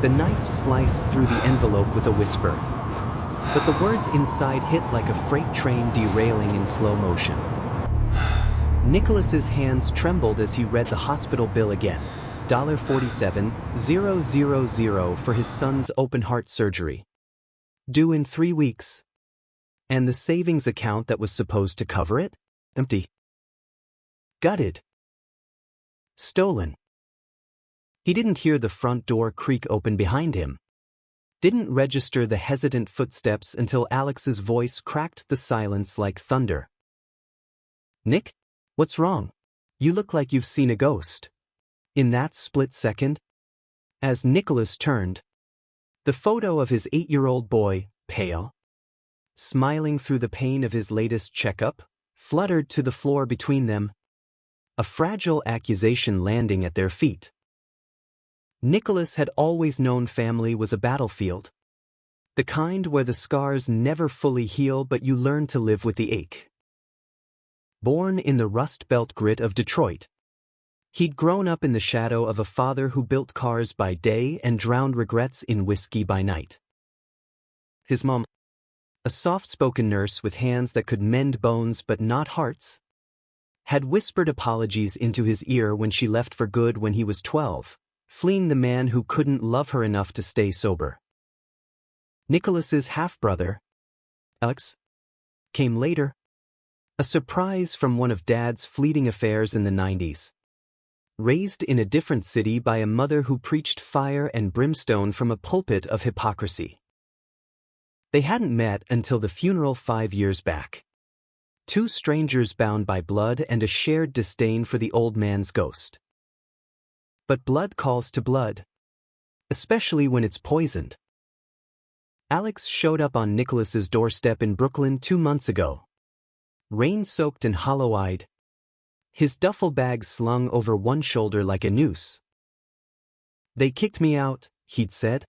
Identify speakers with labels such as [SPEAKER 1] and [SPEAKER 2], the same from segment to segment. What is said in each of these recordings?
[SPEAKER 1] The knife sliced through the envelope with a whisper, but the words inside hit like a freight train derailing in slow motion. Nicholas's hands trembled as he read the hospital bill again. $47,000 for his son's open-heart surgery. Due in 3 weeks. And the savings account that was supposed to cover it? Empty. Gutted. Stolen. He didn't hear the front door creak open behind him. Didn't register the hesitant footsteps until Alex's voice cracked the silence like thunder. "Nick? What's wrong? You look like you've seen a ghost." In that split second, as Nicholas turned, the photo of his 8-year-old boy, pale, smiling through the pain of his latest checkup, fluttered to the floor between them, a fragile accusation landing at their feet. Nicholas had always known family was a battlefield, the kind where the scars never fully heal but you learn to live with the ache. Born in the Rust Belt grit of Detroit, he'd grown up in the shadow of a father who built cars by day and drowned regrets in whiskey by night. His mom, a soft-spoken nurse with hands that could mend bones but not hearts, had whispered apologies into his ear when she left for good when he was 12, fleeing the man who couldn't love her enough to stay sober. Nicholas's half-brother, Alex, came later, a surprise from one of Dad's fleeting affairs in the 90s. Raised in a different city by a mother who preached fire and brimstone from a pulpit of hypocrisy. They hadn't met until the funeral 5 years back. Two strangers bound by blood and a shared disdain for the old man's ghost. But blood calls to blood, especially when it's poisoned. Alex showed up on Nicholas's doorstep in Brooklyn 2 months ago, rain-soaked and hollow-eyed, his duffel bag slung over one shoulder like a noose. "They kicked me out," he'd said,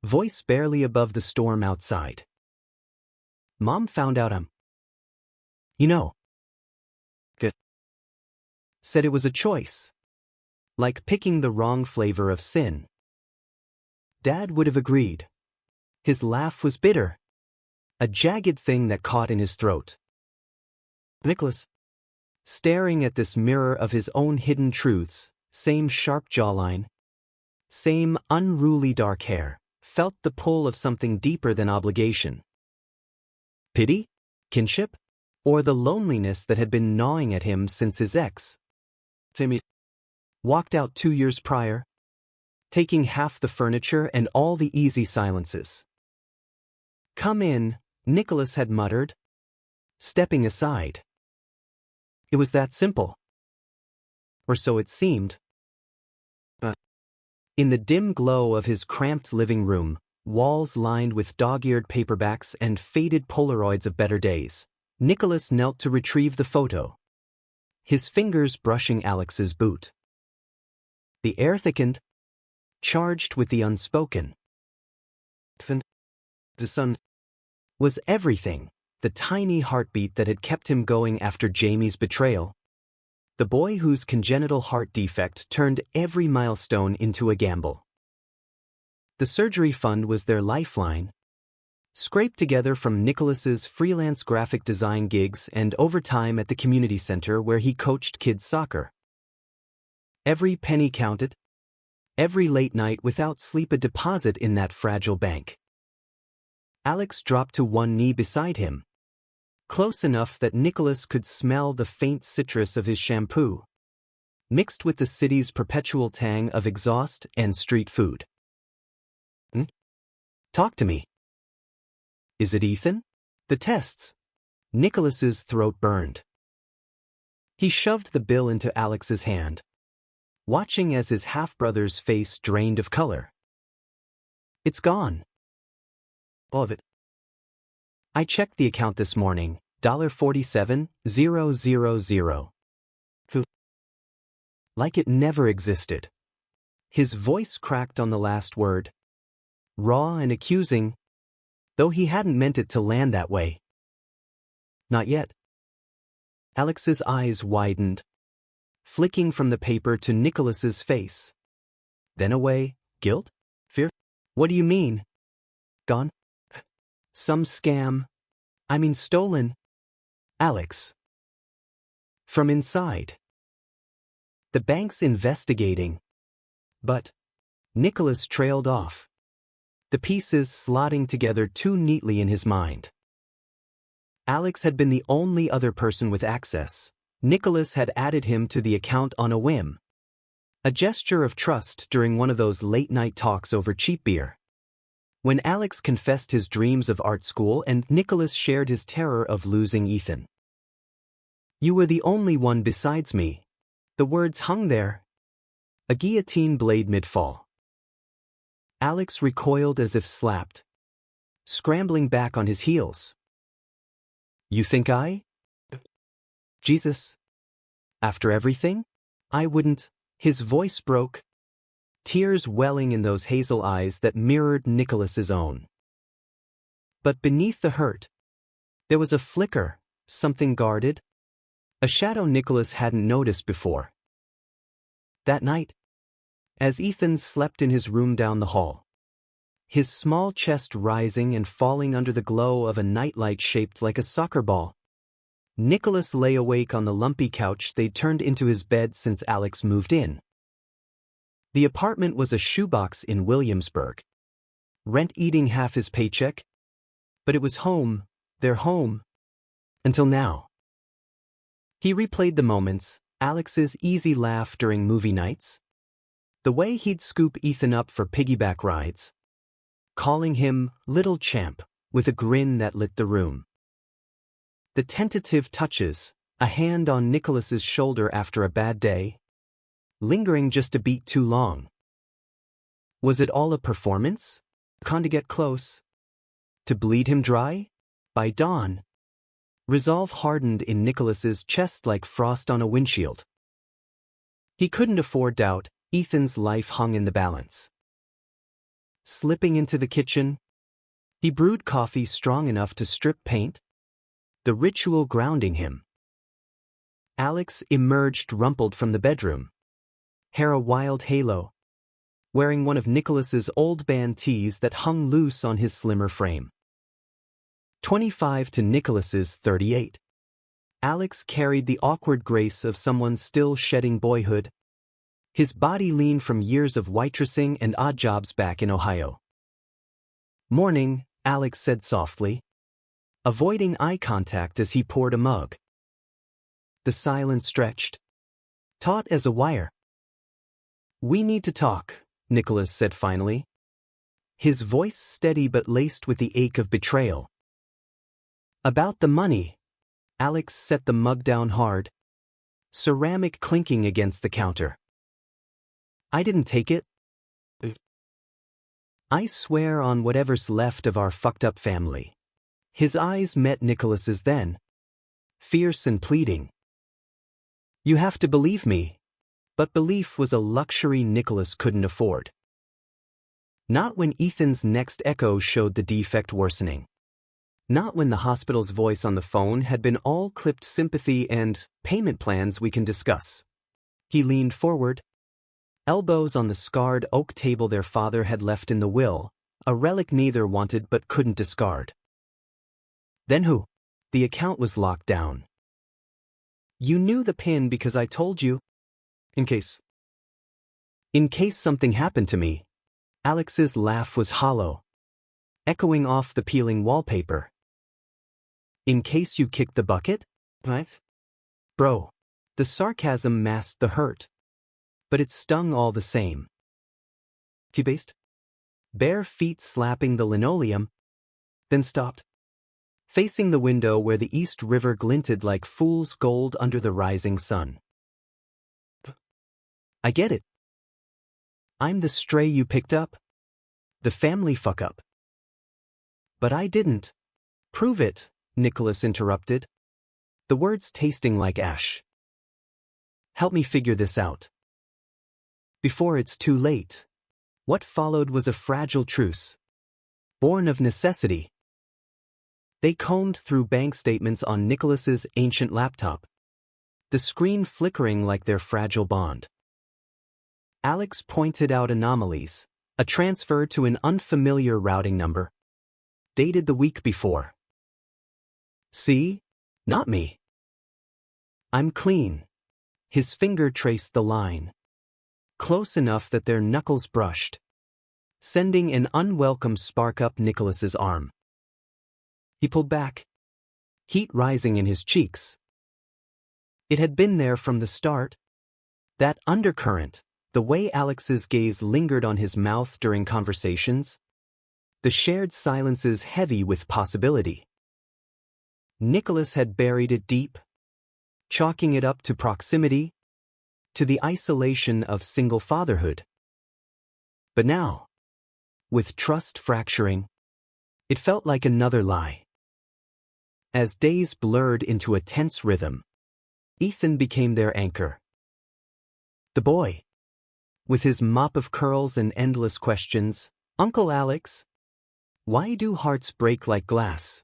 [SPEAKER 1] voice barely above the storm outside. "Mom found out I'm, good." Said it was a choice. Like picking the wrong flavor of sin. Dad would have agreed. His laugh was bitter, a jagged thing that caught in his throat. Nicholas, staring at this mirror of his own hidden truths, same sharp jawline, same unruly dark hair, felt the pull of something deeper than obligation. Pity? Kinship? Or the loneliness that had been gnawing at him since his ex, Timmy, walked out 2 years prior, taking half the furniture and all the easy silences. "Come in," Nicholas had muttered, stepping aside. It was that simple. Or so it seemed. But in the dim glow of his cramped living room, walls lined with dog-eared paperbacks and faded Polaroids of better days, Nicholas knelt to retrieve the photo, his fingers brushing Alex's boot. The air thickened, charged with the unspoken. The sun was everything, the tiny heartbeat that had kept him going after Jamie's betrayal. The boy whose congenital heart defect turned every milestone into a gamble. The surgery fund was their lifeline, scraped together from Nicholas's freelance graphic design gigs and overtime at the community center where he coached kids' soccer. Every penny counted, every late night without sleep a deposit in that fragile bank. Alex dropped to one knee beside him, close enough that Nicholas could smell the faint citrus of his shampoo, mixed with the city's perpetual tang of exhaust and street food. "Talk to me." "Is it Ethan?" "The tests." Nicholas's throat burned. He shoved the bill into Alex's hand, watching as his half-brother's face drained of color. "It's gone. All of it. I checked the account this morning, $47,000. Like it never existed." His voice cracked on the last word, raw and accusing, though he hadn't meant it to land that way. "Not yet." Alex's eyes widened, flicking from the paper to Nicholas's face. Then away, guilt? Fear? What do you mean? Gone? Some scam. I mean stolen. Alex. From inside. The bank's investigating. But Nicholas trailed off, the pieces slotting together too neatly in his mind. Alex had been the only other person with access. Nicholas had added him to the account on a whim. A gesture of trust during one of those late-night talks over cheap beer. When Alex confessed his dreams of art school and Nicholas shared his terror of losing Ethan. You were the only one besides me. The words hung there. A guillotine blade mid-fall. Alex recoiled as if slapped, scrambling back on his heels. You think I? Jesus. After everything? I wouldn't. His voice broke, tears welling in those hazel eyes that mirrored Nicholas's own. But beneath the hurt, there was a flicker, something guarded, a shadow Nicholas hadn't noticed before. That night, as Ethan slept in his room down the hall, his small chest rising and falling under the glow of a nightlight shaped like a soccer ball, Nicholas lay awake on the lumpy couch they'd turned into his bed since Alex moved in. The apartment was a shoebox in Williamsburg, rent eating half his paycheck, but it was home, their home, until now. He replayed the moments, Alex's easy laugh during movie nights, the way he'd scoop Ethan up for piggyback rides, calling him Little Champ with a grin that lit the room. The tentative touches, a hand on Nicholas's shoulder after a bad day, lingering just a beat too long. Was it all a performance? To get close? To bleed him dry? By dawn, resolve hardened in Nicholas's chest like frost on a windshield. He couldn't afford doubt. Ethan's life hung in the balance. Slipping into the kitchen, he brewed coffee strong enough to strip paint, the ritual grounding him. Alex emerged rumpled from the bedroom, hair a wild halo, wearing one of Nicholas's old band tees that hung loose on his slimmer frame. 25 to Nicholas's 38. Alex carried the awkward grace of someone still shedding boyhood, his body lean from years of waitressing and odd jobs back in Ohio. Morning, Alex said softly, avoiding eye contact as he poured a mug. The silence stretched, taut as a wire. We need to talk, Nicholas said finally, his voice steady but laced with the ache of betrayal. About the money. Alex set the mug down hard, ceramic clinking against the counter. I didn't take it. I swear on whatever's left of our fucked up family. His eyes met Nicholas's then, fierce and pleading. You have to believe me. But belief was a luxury Nicholas couldn't afford. Not when Ethan's next echo showed the defect worsening. Not when the hospital's voice on the phone had been all clipped sympathy and payment plans we can discuss. He leaned forward, elbows on the scarred oak table their father had left in the will, a relic neither wanted but couldn't discard. Then who? The account was locked down. You knew the PIN because I told you. In case something happened to me. Alex's laugh was hollow, echoing off the peeling wallpaper. In case you kicked the bucket? What? Bro. The sarcasm masked the hurt, but it stung all the same. Cue-based? Bare feet slapping the linoleum, then stopped, facing the window where the East River glinted like fool's gold under the rising sun. I get it. I'm the stray you picked up. The family fuck-up. But I didn't. Prove it, Nicholas interrupted, the words tasting like ash. Help me figure this out. Before it's too late. What followed was a fragile truce, born of necessity. They combed through bank statements on Nicholas's ancient laptop, the screen flickering like their fragile bond. Alex pointed out anomalies, A transfer to an unfamiliar routing number. Dated the week before. See? Not me. I'm clean. His finger traced the line. Close enough that their knuckles brushed, sending an unwelcome spark up Nicholas's arm. He pulled back, heat rising in his cheeks. It had been there from the start. That undercurrent, the way Alex's gaze lingered on his mouth during conversations, the shared silences heavy with possibility. Nicholas had buried it deep, chalking it up to proximity, to the isolation of single fatherhood. But now, with trust fracturing, it felt like another lie. As days blurred into a tense rhythm, Ethan became their anchor. The boy, with his mop of curls and endless questions, "Uncle Alex, why do hearts break like glass?"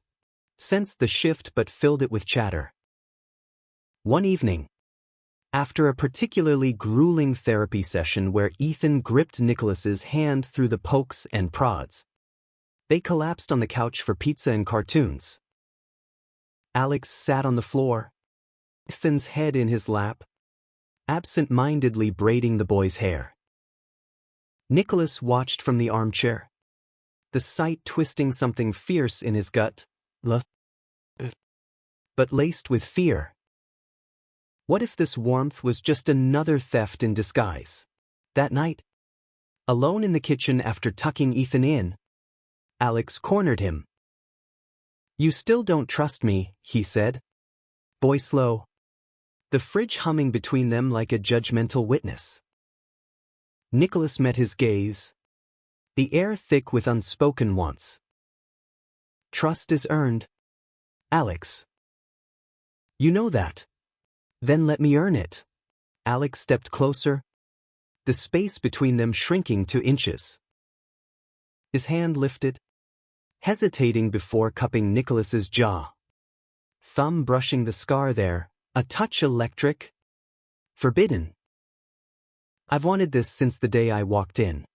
[SPEAKER 1] sensed the shift but filled it with chatter. One evening, after a particularly grueling therapy session where Ethan gripped Nicholas's hand through the pokes and prods, they collapsed on the couch for pizza and cartoons. Alex sat on the floor, Ethan's head in his lap, absent-mindedly braiding the boy's hair. Nicholas watched from the armchair, the sight twisting something fierce in his gut, but laced with fear. What if this warmth was just another theft in disguise? That night, alone in the kitchen after tucking Ethan in, Alex cornered him. "You still don't trust me," he said, voice low, the fridge humming between them like a judgmental witness. Nicholas met his gaze, the air thick with unspoken wants. "Trust is earned, Alex. You know that. Then let me earn it." Alex stepped closer, the space between them shrinking to inches. His hand lifted, hesitating before cupping Nicholas's jaw. Thumb brushing the scar there, a touch electric. Forbidden. "I've wanted this since the day I walked in."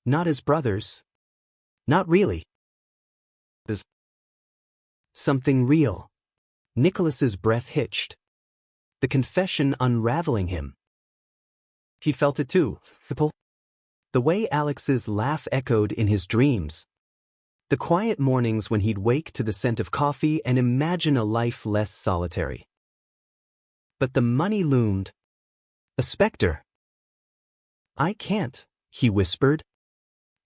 [SPEAKER 1] "Not as brothers. Not really." "Something real." Nicholas's breath hitched, the confession unraveling him. He felt it too, the way Alex's laugh echoed in his dreams. The quiet mornings when he'd wake to the scent of coffee and imagine a life less solitary. But the money loomed, a specter. "I can't," he whispered,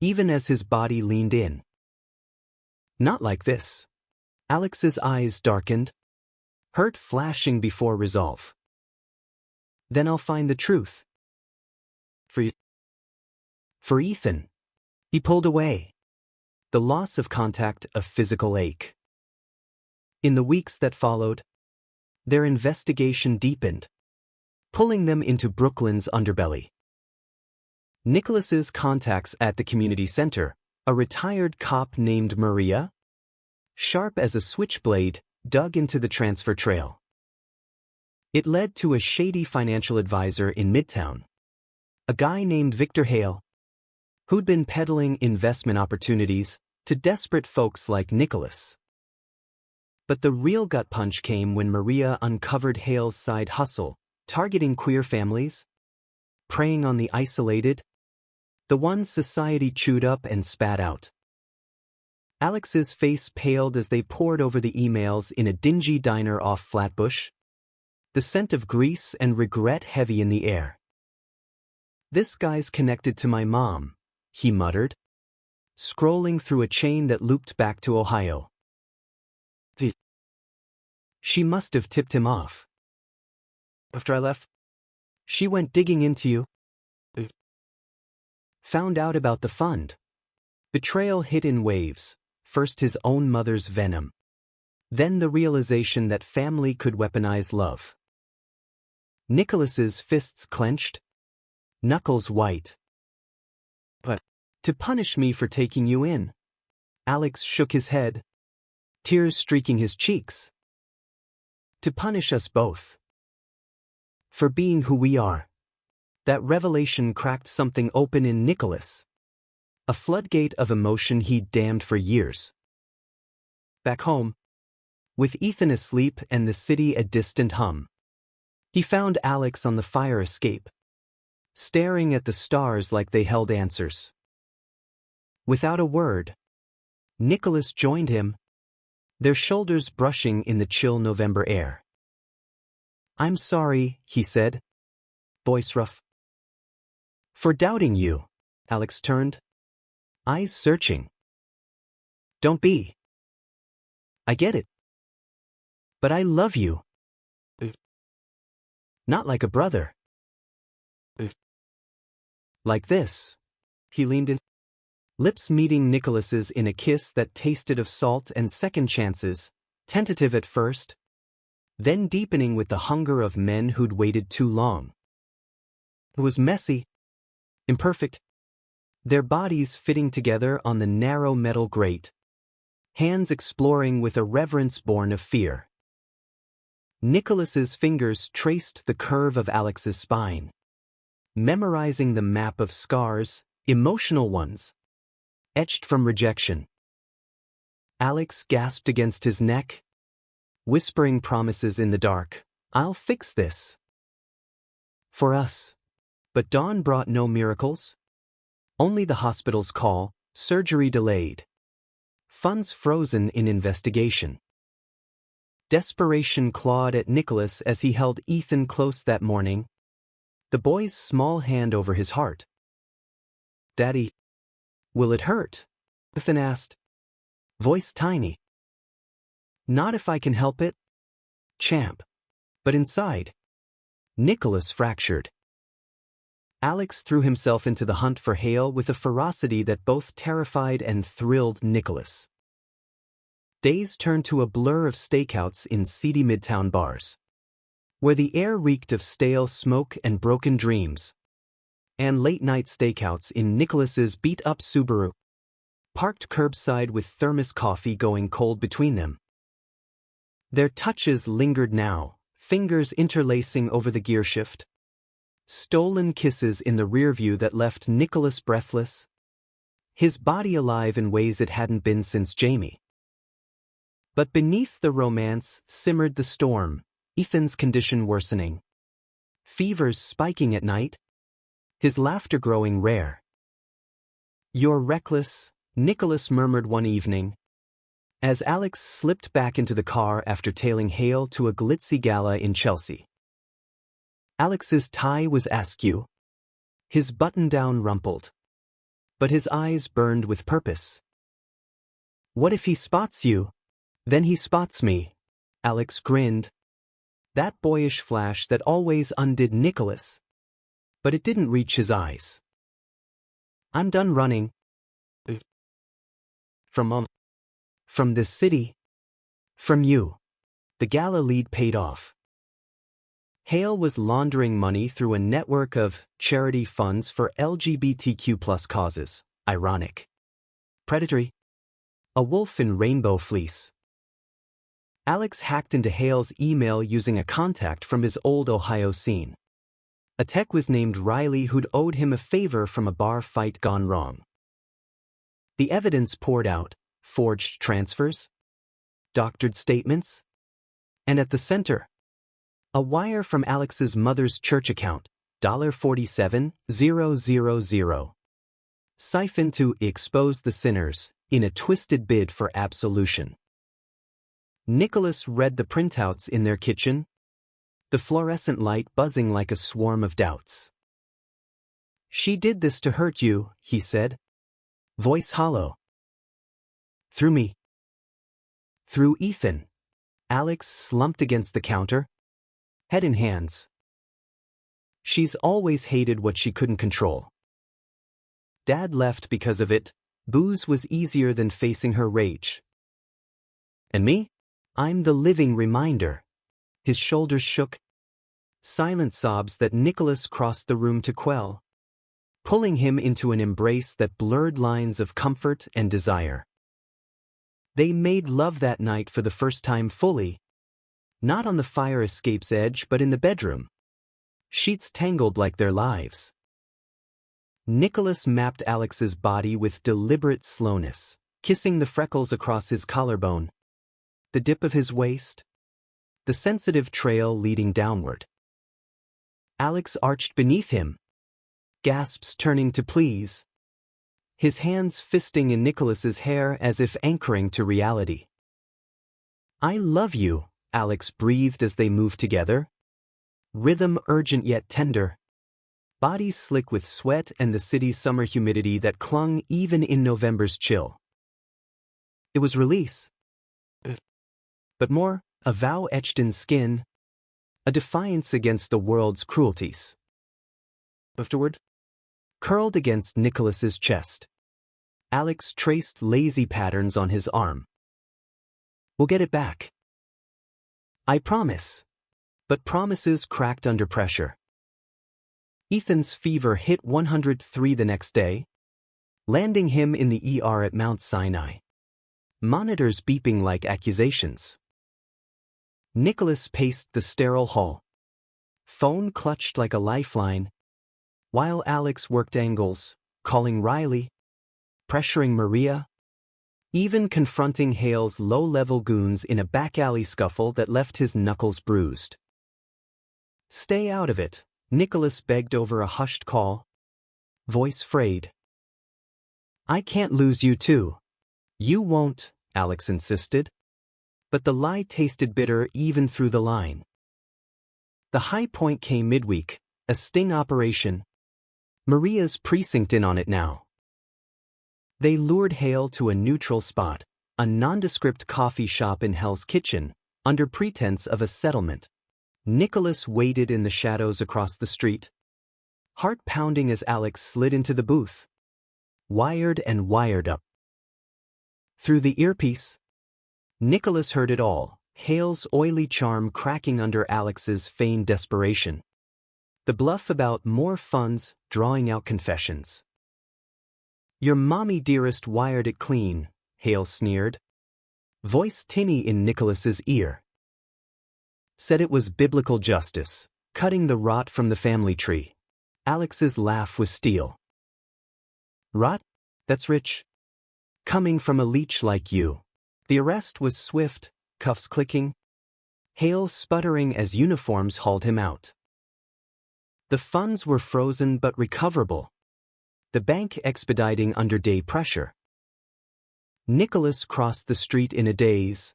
[SPEAKER 1] even as his body leaned in. "Not like this." Alex's eyes darkened, hurt flashing before resolve. "Then I'll find the truth. For Ethan." He pulled away, the loss of contact a physical ache. In the weeks that followed, their investigation deepened, pulling them into Brooklyn's underbelly. Nicholas's contacts at the community center, a retired cop named Maria, sharp as a switchblade, dug into the transfer trail. It led to a shady financial advisor in Midtown, a guy named Victor Hale, who'd been peddling investment opportunities to desperate folks like Nicholas. But the real gut punch came when Maria uncovered Hale's side hustle, targeting queer families, preying on the isolated, the ones society chewed up and spat out. Alex's face paled as they pored over the emails in a dingy diner off Flatbush, the scent of grease and regret heavy in the air. "This guy's connected to my mom," he muttered, scrolling through a chain that looped back to Ohio. "She must have tipped him off. After I left, she went digging into you. Found out about the fund." Betrayal hit in waves, first his own mother's venom, then the realization that family could weaponize love. Nicholas's fists clenched, knuckles white. "But to punish me for taking you in." Alex shook his head, tears streaking his cheeks. "To punish us both. For being who we are." That revelation cracked something open in Nicholas. A floodgate of emotion he'd damned for years. Back home, with Ethan asleep and the city a distant hum, he found Alex on the fire escape, staring at the stars like they held answers. Without a word, Nicholas joined him, their shoulders brushing in the chill November air. "I'm sorry," he said, voice rough. "For doubting you." Alex turned, eyes searching. "Don't be. I get it. But I love you. Not like a brother. Like this." He leaned in, lips meeting Nicholas's in a kiss that tasted of salt and second chances, tentative at first, then deepening with the hunger of men who'd waited too long. It was messy, imperfect, their bodies fitting together on the narrow metal grate, hands exploring with a reverence born of fear. Nicholas's fingers traced the curve of Alex's spine, memorizing the map of scars, emotional ones, etched from rejection. Alex gasped against his neck, whispering promises in the dark. "I'll fix this. For us." But dawn brought no miracles. Only the hospital's call, surgery delayed, funds frozen in investigation. Desperation clawed at Nicholas as he held Ethan close that morning, the boy's small hand over his heart. "Daddy, will it hurt?" Ethan asked, voice tiny. "Not if I can help it, champ." But inside, Nicholas fractured. Alex threw himself into the hunt for Hale with a ferocity that both terrified and thrilled Nicholas. Days turned to a blur of stakeouts in seedy midtown bars, where the air reeked of stale smoke and broken dreams, and late-night stakeouts in Nicholas's beat-up Subaru, parked curbside with thermos coffee going cold between them. Their touches lingered now, fingers interlacing over the gearshift, stolen kisses in the rearview that left Nicholas breathless, his body alive in ways it hadn't been since Jamie. But beneath the romance simmered the storm, Ethan's condition worsening, fevers spiking at night, his laughter growing rare. "You're reckless," Nicholas murmured one evening, as Alex slipped back into the car after tailing Hale to a glitzy gala in Chelsea. Alex's tie was askew, his button-down rumpled, but his eyes burned with purpose. "What if he spots you? Then he spots me." Alex grinned, that boyish flash that always undid Nicholas, but it didn't reach his eyes. "I'm done running. From this city. From you." The gala lead paid off. Hale was laundering money through a network of charity funds for LGBTQ+ causes. Ironic. Predatory. A wolf in rainbow fleece. Alex hacked into Hale's email using a contact from his old Ohio scene. A tech was named Riley who'd owed him a favor from a bar fight gone wrong. The evidence poured out, forged transfers, doctored statements, and at the center, a wire from Alex's mother's church account, $47,000, siphoned to expose the sinners in a twisted bid for absolution. Nicholas read the printouts in their kitchen, the fluorescent light buzzing like a swarm of doubts. "She did this to hurt you," he said, voice hollow. "Through me." "Through Ethan." Alex slumped against the counter, head in hands. "She's always hated what she couldn't control. Dad left because of it. Booze was easier than facing her rage. And me? I'm the living reminder." His shoulders shook, silent sobs that Nicholas crossed the room to quell, pulling him into an embrace that blurred lines of comfort and desire. They made love that night for the first time fully, not on the fire escape's edge but in the bedroom, sheets tangled like their lives. Nicholas mapped Alex's body with deliberate slowness, kissing the freckles across his collarbone, the dip of his waist, the sensitive trail leading downward. Alex arched beneath him, gasps turning to please, his hands fisting in Nicholas's hair as if anchoring to reality. "I love you," Alex breathed as they moved together. Rhythm urgent yet tender. Bodies slick with sweat and the city's summer humidity that clung even in November's chill. It was release. But more, a vow etched in skin, a defiance against the world's cruelties. Afterward, curled against Nicholas's chest, Alex traced lazy patterns on his arm. "We'll get it back. I promise." But promises cracked under pressure. Ethan's fever hit 103 the next day, landing him in the ER at Mount Sinai. Monitors beeping like accusations. Nicholas paced the sterile hall, phone clutched like a lifeline, while Alex worked angles, calling Riley, pressuring Maria, even confronting Hale's low-level goons in a back-alley scuffle that left his knuckles bruised. "Stay out of it," Nicholas begged over a hushed call, voice frayed. "I can't lose you too." "You won't," Alex insisted. But the lie tasted bitter even through the line. The high point came midweek, a sting operation. Maria's precinct in on it now. They lured Hale to a neutral spot, a nondescript coffee shop in Hell's Kitchen, under pretense of a settlement. Nicholas waited in the shadows across the street, heart pounding as Alex slid into the booth, wired and wired up. Through the earpiece, Nicholas heard it all, Hale's oily charm cracking under Alex's feigned desperation. The bluff about more funds, drawing out confessions. "Your mommy dearest wired it clean," Hale sneered, voice tinny in Nicholas's ear. "Said it was biblical justice, cutting the rot from the family tree." Alex's laugh was steel. "Rot? That's rich. Coming from a leech like you." The arrest was swift, cuffs clicking, Hale sputtering as uniforms hauled him out. The funds were frozen but recoverable, the bank expediting under day pressure. Nicholas crossed the street in a daze,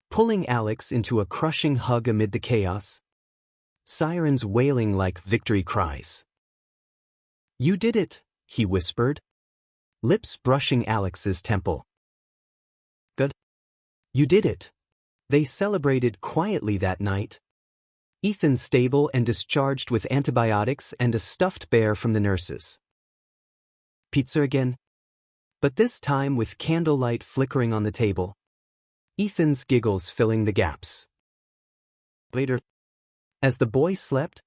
[SPEAKER 1] pulling Alex into a crushing hug amid the chaos, sirens wailing like victory cries. "You did it," he whispered, lips brushing Alex's temple. "Good. You did it." They celebrated quietly that night. Ethan stable and discharged with antibiotics and a stuffed bear from the nurses. Pizza again? But this time with candlelight flickering on the table. Ethan's giggles filling the gaps. Later, as the boy slept,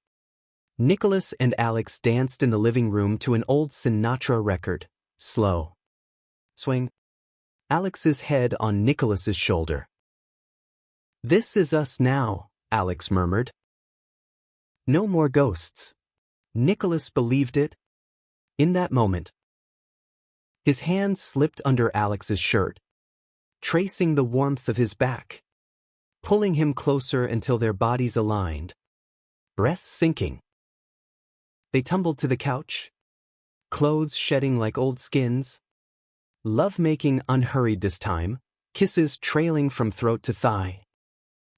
[SPEAKER 1] Nicholas and Alex danced in the living room to an old Sinatra record, slow. Swing. Alex's head on Nicholas's shoulder. "This is us now," Alex murmured. No more ghosts. Nicholas believed it. In that moment, his hand slipped under Alex's shirt, tracing the warmth of his back, pulling him closer until their bodies aligned, breath sinking. They tumbled to the couch, clothes shedding like old skins, love-making unhurried this time, kisses trailing from throat to thigh.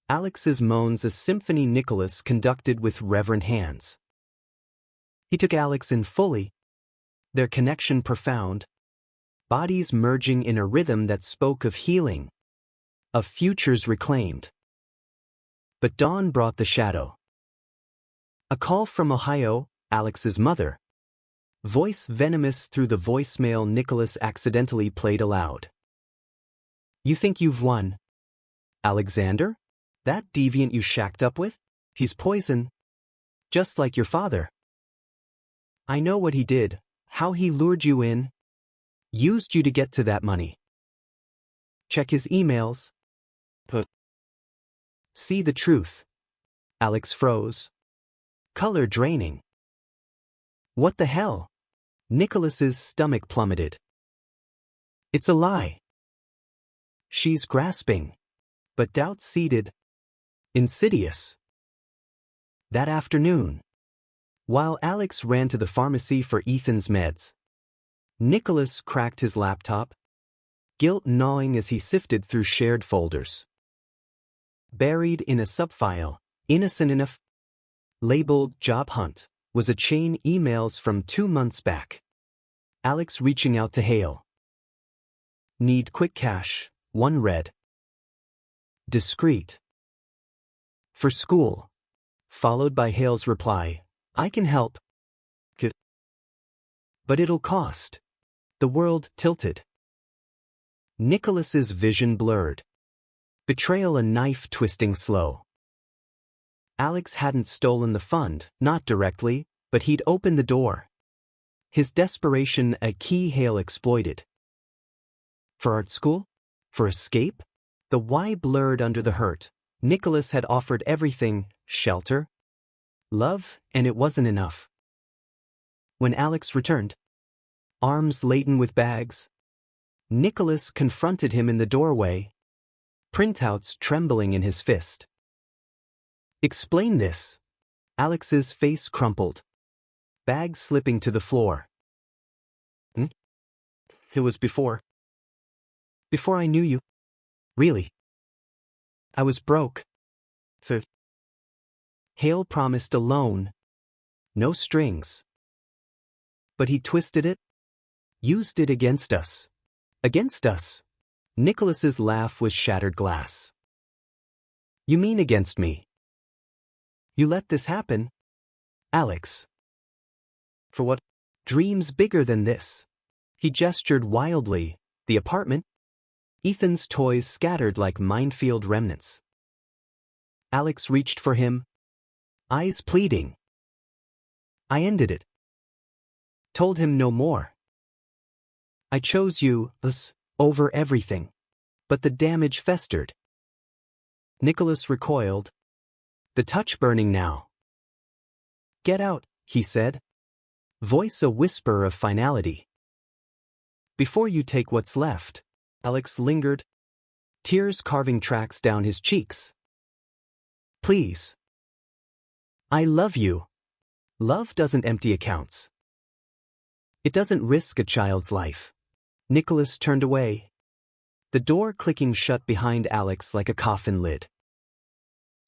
[SPEAKER 1] Alex's moans a symphony Nicholas conducted with reverent hands. He took Alex in fully, their connection profound, bodies merging in a rhythm that spoke of healing, of futures reclaimed. But dawn brought the shadow. A call from Ohio, Alex's mother. Voice venomous through the voicemail Nicholas accidentally played aloud. "You think you've won? Alexander? That deviant you shacked up with? He's poison. Just like your father. I know what he did, how he lured you in, used you to get to that money. Check his emails. See the truth." Alex froze. Color draining. What the hell? Nicholas's stomach plummeted. It's a lie. She's grasping, but doubt seeded. Insidious. That afternoon, while Alex ran to the pharmacy for Ethan's meds, Nicholas cracked his laptop, guilt gnawing as he sifted through shared folders. Buried in a subfile, innocent enough, labeled Job Hunt, was a chain emails from 2 months back. Alex reaching out to Hale. Need quick cash, one read. Discreet. For school. Followed by Hale's reply, I can help. But it'll cost. The world tilted. Nicholas's vision blurred. Betrayal a knife twisting slow. Alex hadn't stolen the fund, not directly, but he'd opened the door. His desperation a key Hale exploited. For art school? For escape? The why blurred under the hurt. Nicholas had offered everything, shelter, love, and it wasn't enough. When Alex returned, arms laden with bags, Nicholas confronted him in the doorway, printouts trembling in his fist. Explain this. Alex's face crumpled, bags slipping to the floor. It was before I knew you. Really. I was broke. Hale promised a loan. No strings. But he twisted it. Used it against us. Against us. Nicholas's laugh was shattered glass. You mean against me? You let this happen? Alex. For what? Dreams bigger than this. He gestured wildly. The apartment. Ethan's toys scattered like minefield remnants. Alex reached for him, eyes pleading. I ended it. Told him no more. I chose you, us, over everything. But the damage festered. Nicholas recoiled. The touch burning now. Get out, he said. Voice a whisper of finality. Before you take what's left. Alex lingered, tears carving tracks down his cheeks. Please. I love you. Love doesn't empty accounts. It doesn't risk a child's life. Nicholas turned away, the door clicking shut behind Alex like a coffin lid.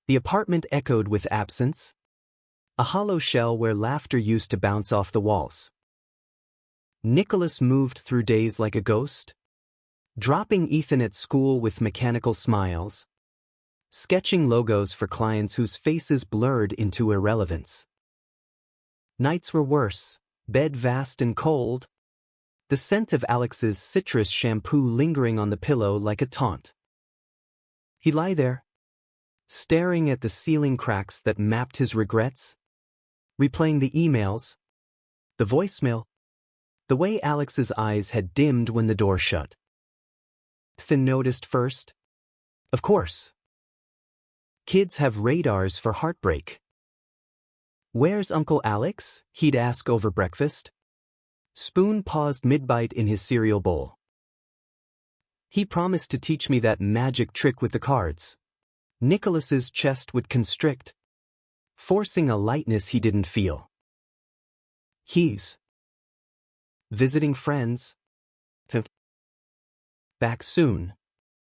[SPEAKER 1] The apartment echoed with absence, a hollow shell where laughter used to bounce off the walls. Nicholas moved through days like a ghost, dropping Ethan at school with mechanical smiles, sketching logos for clients whose faces blurred into irrelevance. Nights were worse, bed vast and cold, the scent of Alex's citrus shampoo lingering on the pillow like a taunt. He'd lie there, staring at the ceiling cracks that mapped his regrets, replaying the emails, the voicemail, the way Alex's eyes had dimmed when the door shut. Ethan noticed first. Of course. Kids have radars for heartbreak. Where's Uncle Alex? He'd ask over breakfast. Spoon paused mid-bite in his cereal bowl. He promised to teach me that magic trick with the cards. Nicholas's chest would constrict, forcing a lightness he didn't feel. He's visiting friends. Back soon.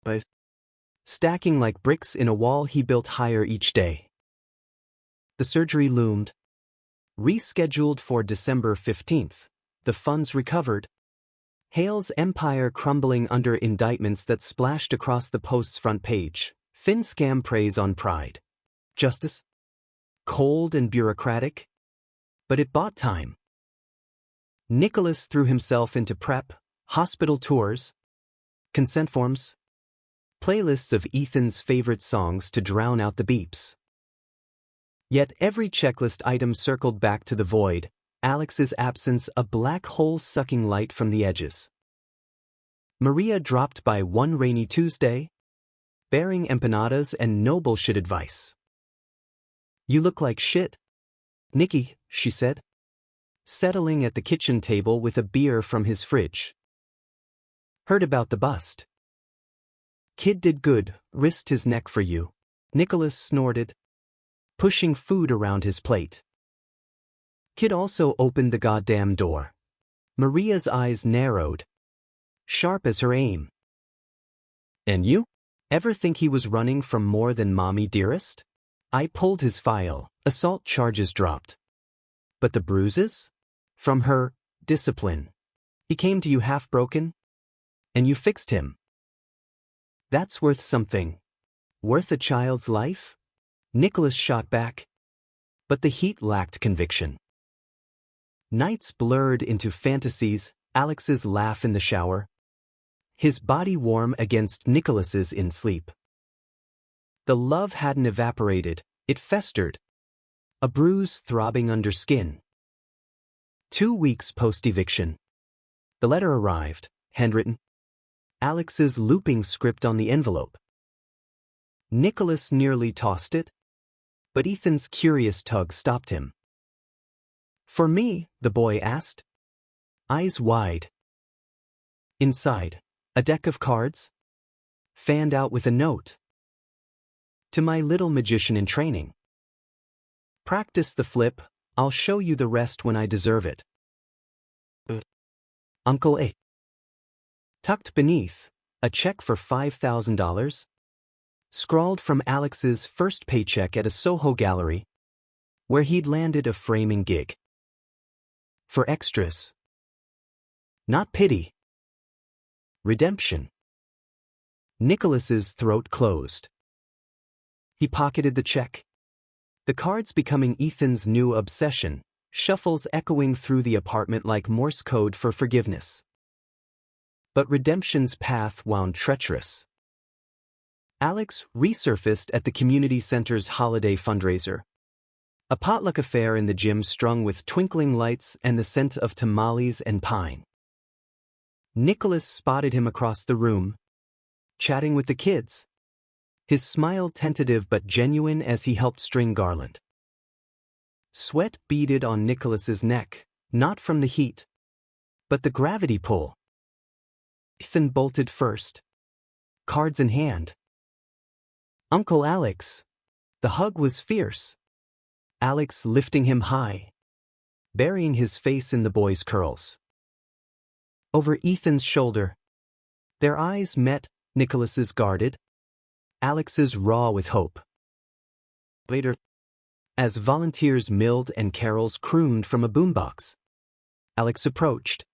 [SPEAKER 1] But stacking like bricks in a wall he built higher each day. The surgery loomed. Rescheduled for December 15th. The funds recovered. Hale's empire crumbling under indictments that splashed across the Post's front page. Thin scam preys on pride. Justice? Cold and bureaucratic? But it bought time. Nicholas threw himself into prep, hospital tours, consent forms, playlists of Ethan's favorite songs to drown out the beeps. Yet every checklist item circled back to the void, Alex's absence a black hole sucking light from the edges. Maria dropped by one rainy Tuesday, bearing empanadas and no bullshit advice. You look like shit. Nicky, she said, settling at the kitchen table with a beer from his fridge. Heard about the bust. Kid did good, risked his neck for you. Nicholas snorted, pushing food around his plate. Kid also opened the goddamn door. Maria's eyes narrowed, sharp as her aim. And you? Ever think he was running from more than mommy dearest? I pulled his file, assault charges dropped. But the bruises? From her discipline. He came to you half broken? And you fixed him. That's worth something. Worth a child's life? Nicholas shot back. But the heat lacked conviction. Nights blurred into fantasies, Alex's laugh in the shower, his body warm against Nicholas's in sleep. The love hadn't evaporated, it festered, a bruise throbbing under skin. 2 weeks post-eviction. The letter arrived, handwritten. Alex's looping script on the envelope. Nicholas nearly tossed it, but Ethan's curious tug stopped him. For me, the boy asked, eyes wide. Inside, a deck of cards, fanned out with a note. To my little magician in training. Practice the flip, I'll show you the rest when I deserve it. Uncle A. Tucked beneath, a check for $5,000, scrawled from Alex's first paycheck at a Soho gallery, where he'd landed a framing gig. For extras. Not pity. Redemption. Nicholas's throat closed. He pocketed the check. The cards becoming Ethan's new obsession, shuffles echoing through the apartment like Morse code for forgiveness. But redemption's path wound treacherous. Alex resurfaced at the community center's holiday fundraiser. A potluck affair in the gym strung with twinkling lights and the scent of tamales and pine. Nicholas spotted him across the room, chatting with the kids. His smile tentative but genuine as he helped string garland. Sweat beaded on Nicholas's neck, not from the heat, but the gravity pull. Ethan bolted first, cards in hand. Uncle Alex. The hug was fierce. Alex lifting him high, burying his face in the boy's curls. Over Ethan's shoulder, their eyes met, Nicholas's guarded, Alex's raw with hope. Later, as volunteers milled and carols crooned from a boombox, Alex approached,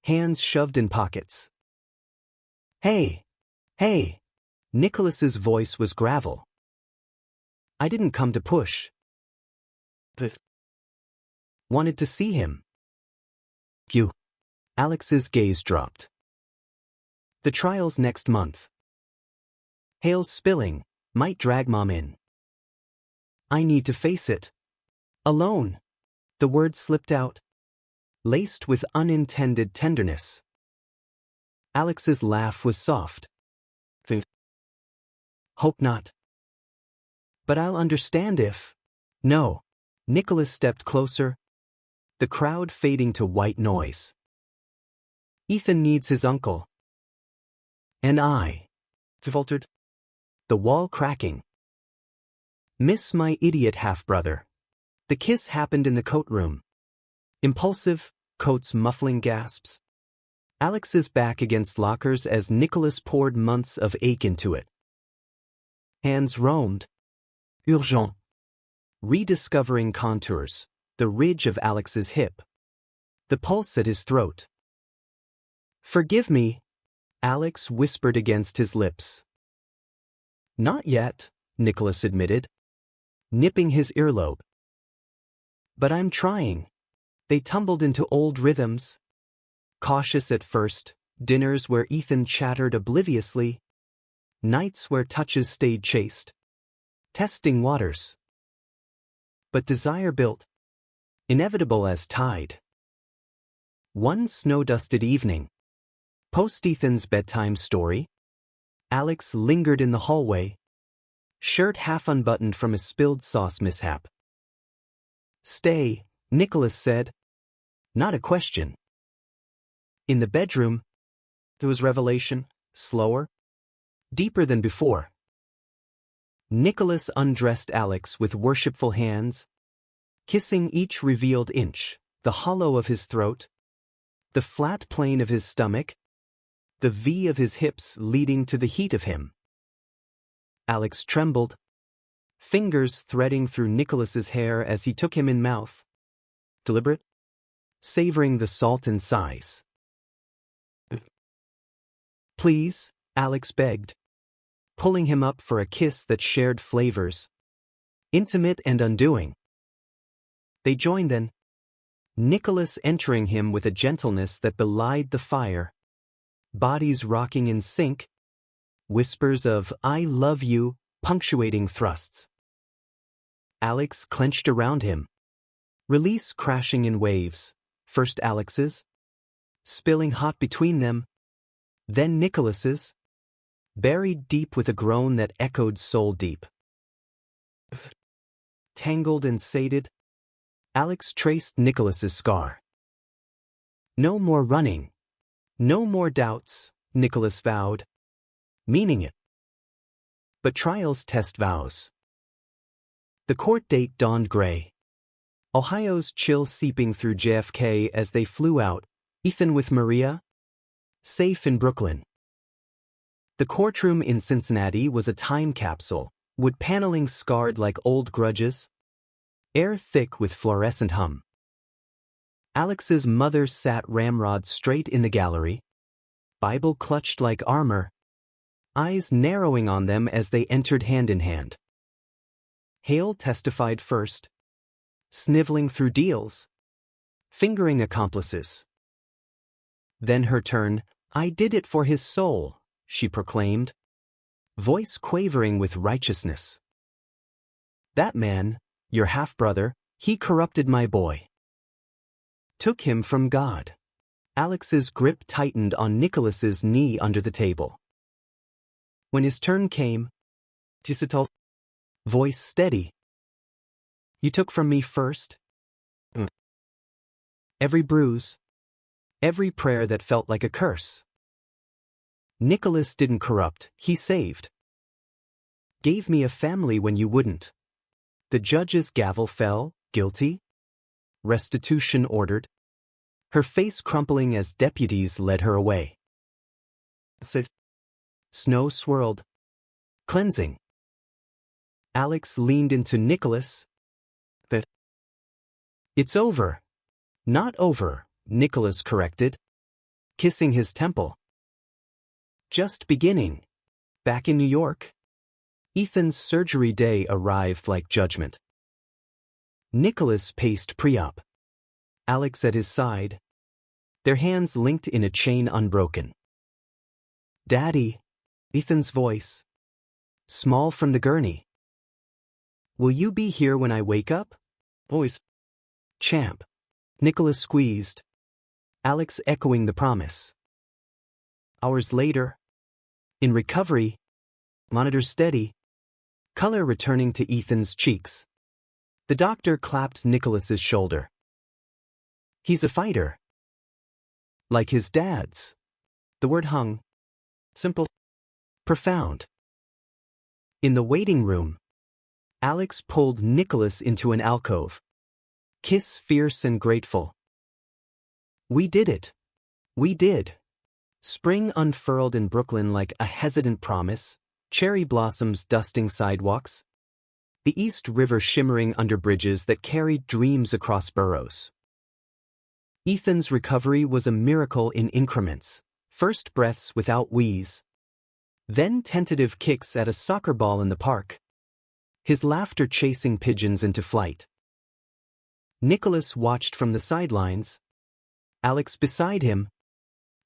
[SPEAKER 1] hands shoved in pockets. Hey, hey, Nicholas's voice was gravel. I didn't come to push. But wanted to see him. You. Alex's gaze dropped. The trial's next month. Hail's spilling, might drag Mom in. I need to face it. Alone. The word slipped out, laced with unintended tenderness. Alex's laugh was soft. Hope not. But I'll understand if. No. Nicholas stepped closer, the crowd fading to white noise. Ethan needs his uncle. And I. Faltered. The wall cracking. Miss my idiot half-brother. The kiss happened in the coat room. Impulsive, coats muffling gasps. Alex's back against lockers as Nicholas poured months of ache into it. Hands roamed. Urgent. Rediscovering contours, the ridge of Alex's hip. The pulse at his throat. Forgive me, Alex whispered against his lips. Not yet, Nicholas admitted, nipping his earlobe. But I'm trying. They tumbled into old rhythms. Cautious at first, dinners where Ethan chattered obliviously. Nights where touches stayed chaste. Testing waters. But desire built. Inevitable as tide. One snow-dusted evening. Post-Ethan's bedtime story. Alex lingered in the hallway. Shirt half unbuttoned from a spilled sauce mishap. Stay, Nicholas said. Not a question. In the bedroom, there was revelation, slower, deeper than before. Nicholas undressed Alex with worshipful hands, kissing each revealed inch, the hollow of his throat, the flat plane of his stomach, the V of his hips leading to the heat of him. Alex trembled, fingers threading through Nicholas's hair as he took him in mouth, deliberate, savoring the salt and sighs. Please, Alex begged, pulling him up for a kiss that shared flavors, intimate and undoing. They joined then, Nicholas entering him with a gentleness that belied the fire, bodies rocking in sync, whispers of "I love you" punctuating thrusts. Alex clenched around him, release crashing in waves, first Alex's, spilling hot between them, then Nicholas's, buried deep with a groan that echoed soul deep. Tangled and sated, Alex traced Nicholas's scar. No more running, no more doubts, Nicholas vowed, meaning it. But trials test vows. The court date dawned gray. Ohio's chill seeping through JFK as they flew out, Ethan with Maria, safe in Brooklyn. The courtroom in Cincinnati was a time capsule, wood paneling scarred like old grudges, air thick with fluorescent hum. Alex's mother sat ramrod straight in the gallery, Bible clutched like armor, eyes narrowing on them as they entered hand in hand. Hale testified first, sniveling through deals, fingering accomplices. Then her turn, "I did it for his soul," she proclaimed, voice quavering with righteousness. "That man, your half-brother, he corrupted my boy. Took him from God." Alex's grip tightened on Nicholas's knee under the table. When his turn came, Tisitol, voice steady. "You took from me first. Every bruise, every prayer that felt like a curse. Nicholas didn't corrupt, he saved. Gave me a family when you wouldn't." The judge's gavel fell, guilty. Restitution ordered. Her face crumpling as deputies led her away. Snow swirled. Cleansing. Alex leaned into Nicholas. "But it's over." "Not over," Nicholas corrected, kissing his temple. "Just beginning." Back in New York, Ethan's surgery day arrived like judgment. Nicholas paced pre-op, Alex at his side, their hands linked in a chain unbroken. "Daddy," Ethan's voice, small from the gurney. "Will you be here when I wake up?" Voice. "Champ." Nicholas squeezed, Alex echoing the promise. Hours later, in recovery, monitor steady, color returning to Ethan's cheeks. The doctor clapped Nicholas's shoulder. "He's a fighter." Like his dad's. The word hung. Simple. Profound. In the waiting room, Alex pulled Nicholas into an alcove. Kiss fierce and grateful. "We did it. We did." Spring unfurled in Brooklyn like a hesitant promise, cherry blossoms dusting sidewalks, the East River shimmering under bridges that carried dreams across boroughs. Ethan's recovery was a miracle in increments, first breaths without wheeze, then tentative kicks at a soccer ball in the park, his laughter chasing pigeons into flight. Nicholas watched from the sidelines, Alex beside him,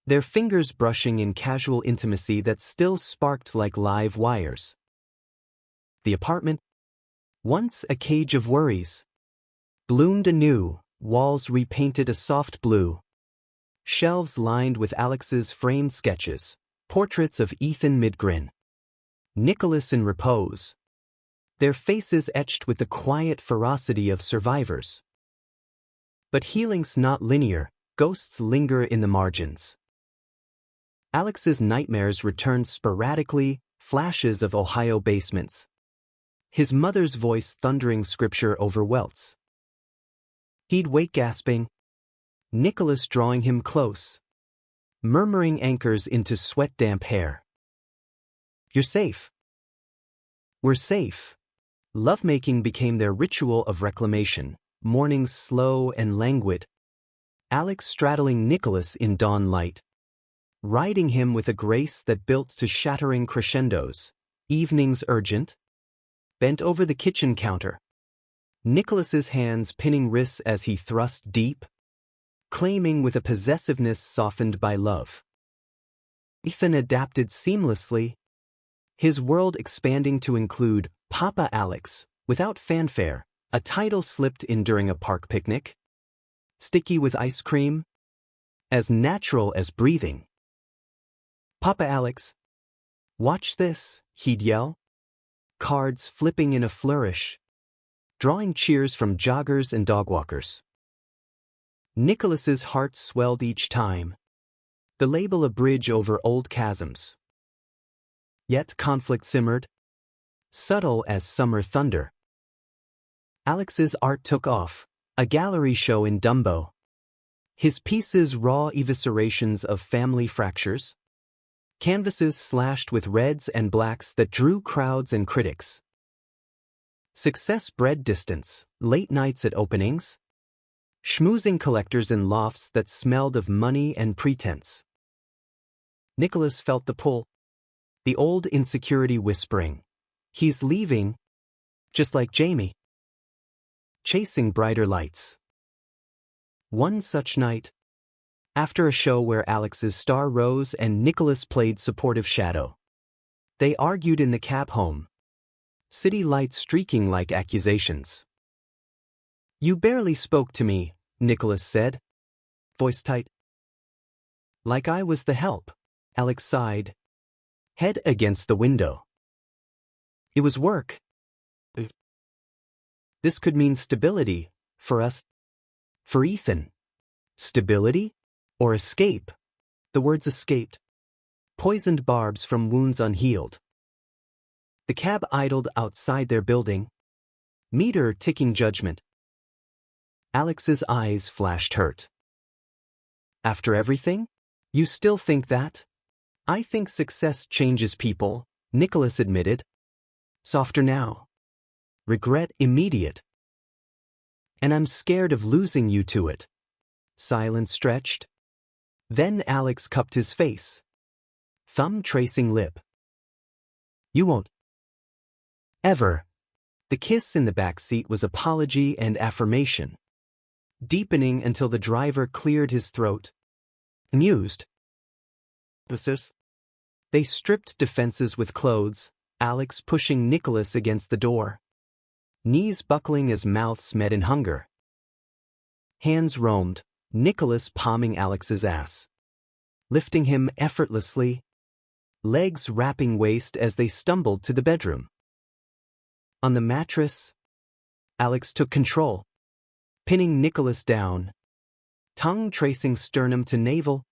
[SPEAKER 1] their fingers brushing in casual intimacy that still sparked like live wires. The apartment, once a cage of worries, bloomed anew, walls repainted a soft blue, shelves lined with Alex's framed sketches, portraits of Ethan mid-grin, Nicholas in repose, their faces etched with the quiet ferocity of survivors. But healing's not linear, ghosts linger in the margins. Alex's nightmares returned sporadically, flashes of Ohio basements. His mother's voice thundering scripture over welts. He'd wake gasping, Nicholas drawing him close, murmuring anchors into sweat-damp hair. "You're safe. We're safe." Lovemaking became their ritual of reclamation, mornings slow and languid. Alex straddling Nicholas in dawn light, riding him with a grace that built to shattering crescendos, evenings urgent, bent over the kitchen counter. Nicholas's hands pinning wrists as he thrust deep, claiming with a possessiveness softened by love. Ethan adapted seamlessly, his world expanding to include Papa Alex, without fanfare, a title slipped in during a park picnic. Sticky with ice cream, as natural as breathing. "Papa Alex, watch this," he'd yell, cards flipping in a flourish, drawing cheers from joggers and dogwalkers. Nicholas's heart swelled each time, the label a bridge over old chasms. Yet conflict simmered, subtle as summer thunder. Alex's art took off, a gallery show in Dumbo. His pieces raw eviscerations of family fractures, canvases slashed with reds and blacks that drew crowds and critics. Success bred distance, late nights at openings, schmoozing collectors in lofts that smelled of money and pretense. Nicholas felt the pull, the old insecurity whispering, "He's leaving, just like Jamie." Chasing brighter lights. One such night, after a show where Alex's star rose and Nicholas played supportive shadow, they argued in the cab home, city lights streaking like accusations. "You barely spoke to me," Nicholas said, voice tight. "Like I was the help," Alex sighed, head against the window. "It was work. This could mean stability, for us. For Ethan. Stability? Or escape?" The words escaped. Poisoned barbs from wounds unhealed. The cab idled outside their building, meter ticking judgment. Alex's eyes flashed hurt. "After everything? You still think that?" "I think success changes people," Nicholas admitted. "Softer now. Regret immediate. And I'm scared of losing you to it." Silence stretched. Then Alex cupped his face, thumb tracing lip. "You won't. Ever." The kiss in the back seat was apology and affirmation, deepening until the driver cleared his throat. Amused. They stripped defenses with clothes, Alex pushing Nicholas against the door, knees buckling as mouths met in hunger. Hands roamed, Nicholas palming Alex's ass, lifting him effortlessly, legs wrapping waist as they stumbled to the bedroom. On the mattress, Alex took control, pinning Nicholas down, tongue tracing sternum to navel,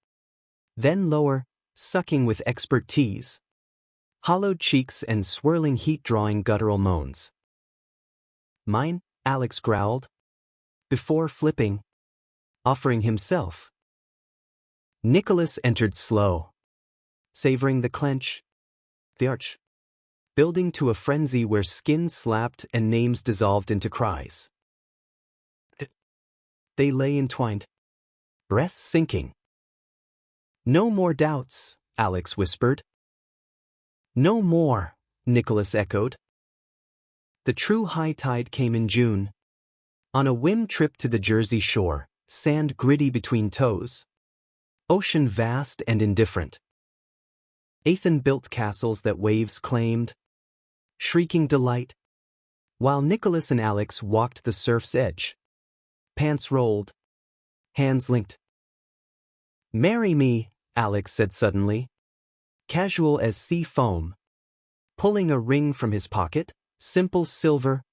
[SPEAKER 1] then lower, sucking with expertise, hollowed cheeks and swirling heat drawing guttural moans. "Mine," Alex growled, before flipping, offering himself. Nicholas entered slow, savoring the clench, the arch, building to a frenzy where skin slapped and names dissolved into cries. They lay entwined, breath sinking. "No more doubts," Alex whispered. "No more," Nicholas echoed. The true high tide came in June. On a whim trip to the Jersey shore, sand gritty between toes, ocean vast and indifferent. Ethan built castles that waves claimed, shrieking delight, while Nicholas and Alex walked the surf's edge, pants rolled, hands linked. "Marry me," Alex said suddenly, casual as sea foam, pulling a ring from his pocket, simple silver,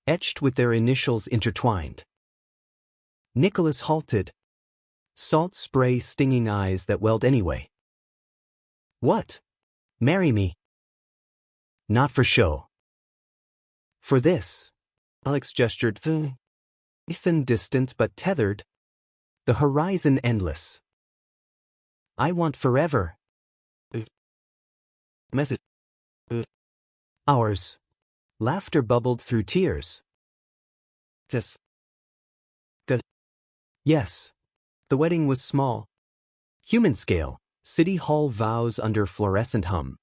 [SPEAKER 1] etched with their initials intertwined. Nicholas halted. Salt spray stinging eyes that welled anyway. What? Marry me. Not for show. For this. Alex gestured. Ethan distant but tethered. The horizon endless. I want forever. Message. Ours. Laughter bubbled through tears. Yes. Good. Yes. The wedding was small. Human scale. City hall vows under fluorescent hum.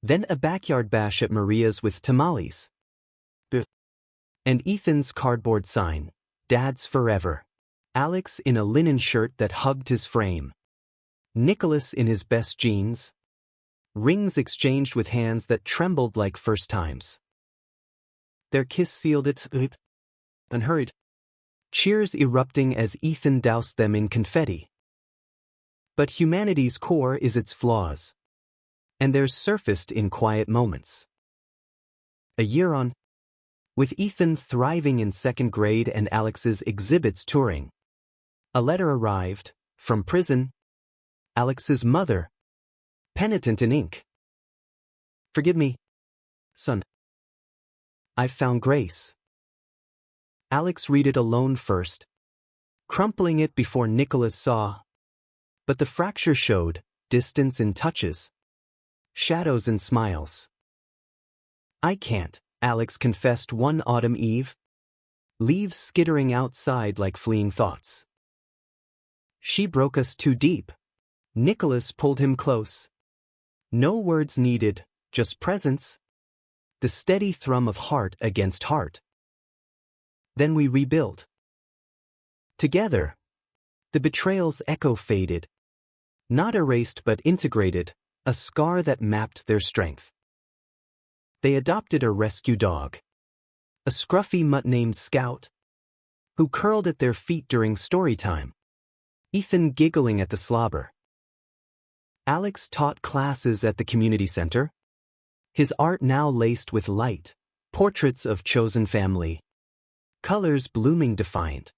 [SPEAKER 1] Then a backyard bash at Maria's with tamales. And Ethan's cardboard sign. Dad's forever. Alex in a linen shirt that hugged his frame. Nicholas in his best jeans. Rings exchanged with hands that trembled like first times. Their kiss sealed it. Unhurried. Cheers erupting as Ethan doused them in confetti. But humanity's core is its flaws. And they're surfaced in quiet moments. A year on. With Ethan thriving in second grade and Alex's exhibits touring. A letter arrived, from prison. Alex's mother. Penitent in ink. Forgive me, son. I've found grace. Alex read it alone first, crumpling it before Nicholas saw. But the fracture showed, distance in touches, shadows in smiles. I can't, Alex confessed one autumn eve. Leaves skittering outside like fleeing thoughts. She broke us too deep. Nicholas pulled him close. No words needed, just presence. The steady thrum of heart against heart. Then we rebuilt. Together. The betrayal's echo faded. Not erased but integrated, a scar that mapped their strength. They adopted a rescue dog. A scruffy mutt named Scout. Who curled at their feet during story time. Ethan giggling at the slobber. Alex taught classes at the community center. His art now laced with light, portraits of chosen family. Colors blooming defiant.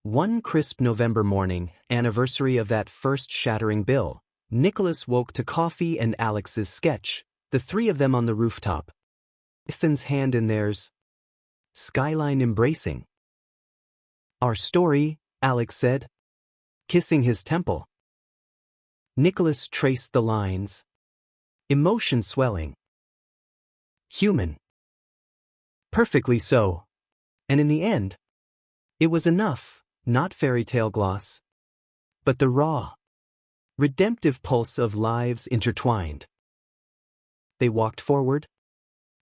[SPEAKER 1] One crisp November morning, anniversary of that first shattering bill, Nicholas woke to coffee and Alex's sketch, the three of them on the rooftop. Ethan's hand in theirs. Skyline embracing. Our story, Alex said. Kissing his temple. Nicholas traced the lines. Emotion swelling. Human. Perfectly so. And in the end, it was enough, not fairy tale gloss, but the raw, redemptive pulse of lives intertwined. They walked forward.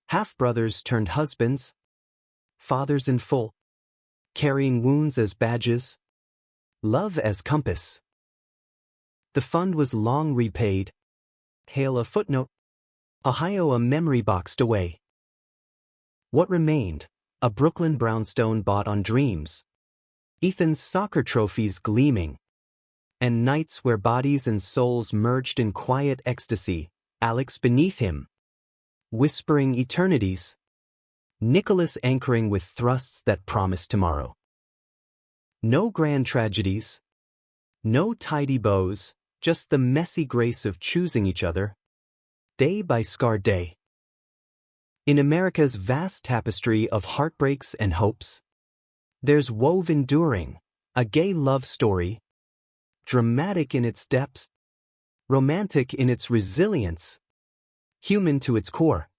[SPEAKER 1] Half-brothers turned husbands. Fathers in full. Carrying wounds as badges. Love as compass. The fund was long repaid. Hail a footnote. Ohio a memory boxed away. What remained? A Brooklyn brownstone bought on dreams. Ethan's soccer trophies gleaming. And nights where bodies and souls merged in quiet ecstasy. Alex beneath him. Whispering eternities. Nicholas anchoring with thrusts that promised tomorrow. No grand tragedies. No tidy bows. Just the messy grace of choosing each other. Day by scarred day. In America's vast tapestry of heartbreaks and hopes, there's wove enduring, a gay love story, dramatic in its depths, romantic in its resilience, human to its core.